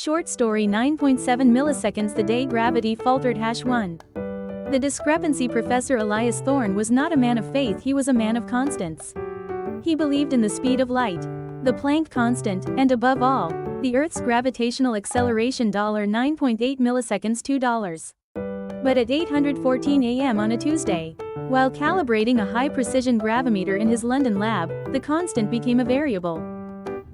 Short story 9.7 milliseconds. The day gravity faltered. #1. The discrepancy. Professor Elias Thorne was not a man of faith, he was a man of constants. He believed in the speed of light, the Planck constant, and above all, the Earth's gravitational acceleration. 9.8 milliseconds. $2. But at 8:14 a.m. on a Tuesday, while calibrating a high-precision gravimeter in his London lab, the constant became a variable.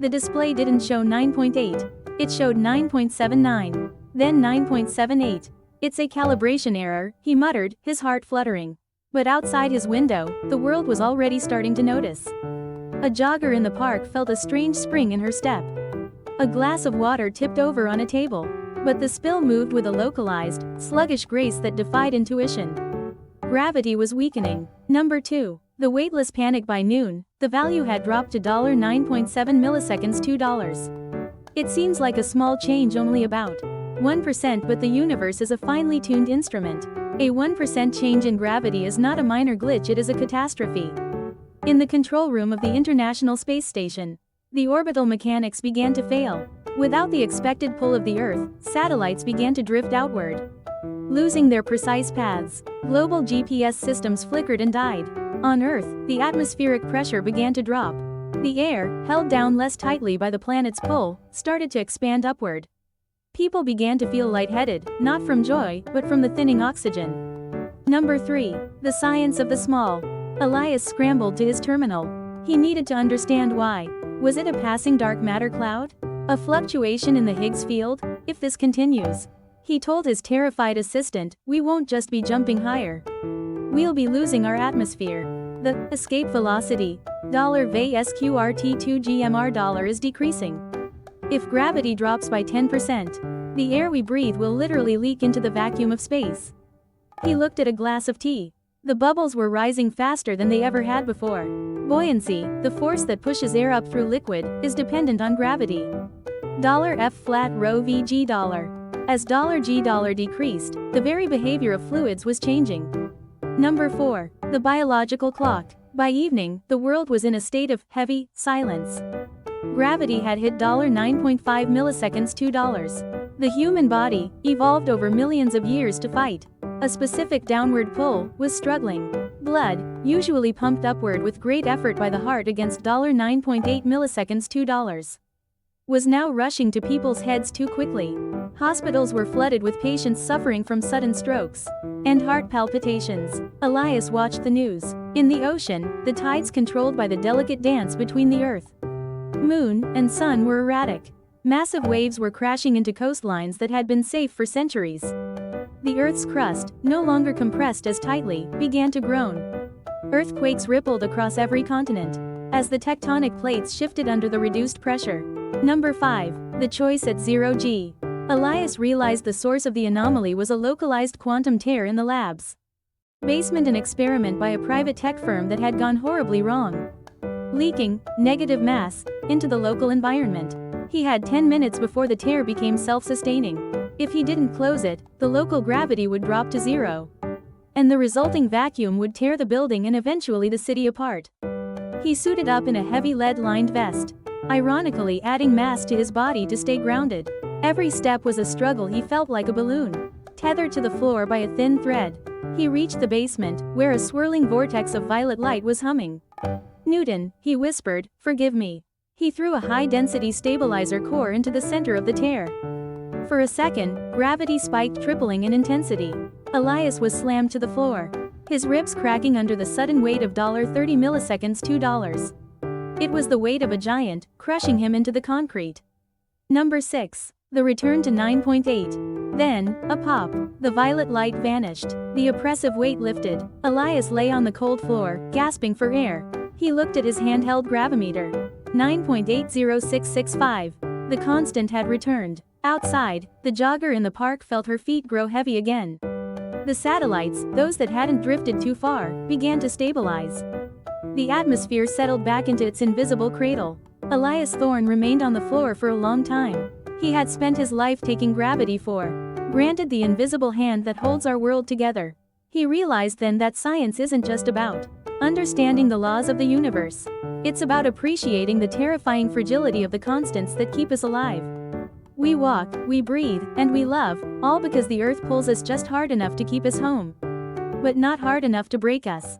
The display didn't show 9.8. It showed 9.79. Then 9.78. It's a calibration error, he muttered, his heart fluttering. But outside his window, the world was already starting to notice. A jogger in the park felt a strange spring in her step. A glass of water tipped over on a table. But the spill moved with a localized, sluggish grace that defied intuition. Gravity was weakening. Number 2. The weightless panic. By noon, the value had dropped to 9.7 milliseconds. $2. It seems like a small change, only about 1%, but the universe is a finely tuned instrument. A 1% change in gravity is not a minor glitch, it is a catastrophe. In the control room of the International Space Station, the orbital mechanics began to fail. Without the expected pull of the Earth, satellites began to drift outward, losing their precise paths. Global GPS systems flickered and died. On Earth, the atmospheric pressure began to drop. The air, held down less tightly by the planet's pull, started to expand upward. People began to feel lightheaded, not from joy, but from the thinning oxygen. Number 3. The science of the small. Elias scrambled to his terminal. He needed to understand why. Was it a passing dark matter cloud? A fluctuation in the Higgs field? If this continues, he told his terrified assistant, we won't just be jumping higher. We'll be losing our atmosphere. The escape velocity $VSQRT2GMR is decreasing. If gravity drops by 10%, the air we breathe will literally leak into the vacuum of space. He looked at a glass of tea. The bubbles were rising faster than they ever had before. Buoyancy, the force that pushes air up through liquid, is dependent on gravity. $F flat rho VG $. As $G decreased, the very behavior of fluids was changing. Number 4. The biological clock. By evening, the world was in a state of heavy silence. Gravity had hit 9.5 milliseconds. $2. The human body, evolved over millions of years to fight a specific downward pull, was struggling. Blood, usually pumped upward with great effort by the heart against 9.8 milliseconds. $2. Was now rushing to people's heads too quickly. Hospitals were flooded with patients suffering from sudden strokes and heart palpitations. Elias watched the news. In the ocean, the tides controlled by the delicate dance between the Earth, Moon, and Sun were erratic. Massive waves were crashing into coastlines that had been safe for centuries. The Earth's crust, no longer compressed as tightly, began to groan. Earthquakes rippled across every continent as the tectonic plates shifted under the reduced pressure. Number 5. The choice at 0G. Elias realized the source of the anomaly was a localized quantum tear in the lab's basement, an experiment by a private tech firm that had gone horribly wrong, leaking negative mass into the local environment. He had 10 minutes before the tear became self-sustaining. If he didn't close it, the local gravity would drop to 0. And the resulting vacuum would tear the building and eventually the city apart. He suited up in a heavy lead-lined vest, ironically adding mass to his body to stay grounded. Every step was a struggle. He felt like a balloon, tethered to the floor by a thin thread. He reached the basement, where a swirling vortex of violet light was humming. Newton, he whispered, forgive me. He threw a high-density stabilizer core into the center of the tear. For a second, gravity spiked, tripling in intensity. Elias was slammed to the floor, his ribs cracking under the sudden weight of 30 milliseconds. $2. It was the weight of a giant, crushing him into the concrete. Number 6. The return to 9.8. Then, a pop. The violet light vanished. The oppressive weight lifted. Elias lay on the cold floor, gasping for air. He looked at his handheld gravimeter. 9.80665. The constant had returned. Outside, the jogger in the park felt her feet grow heavy again. The satellites, those that hadn't drifted too far, began to stabilize. The atmosphere settled back into its invisible cradle. Elias Thorne remained on the floor for a long time. He had spent his life taking gravity for granted, the invisible hand that holds our world together. He realized then that science isn't just about understanding the laws of the universe. It's about appreciating the terrifying fragility of the constants that keep us alive. We walk, we breathe, and we love, all because the earth pulls us just hard enough to keep us home. But not hard enough to break us.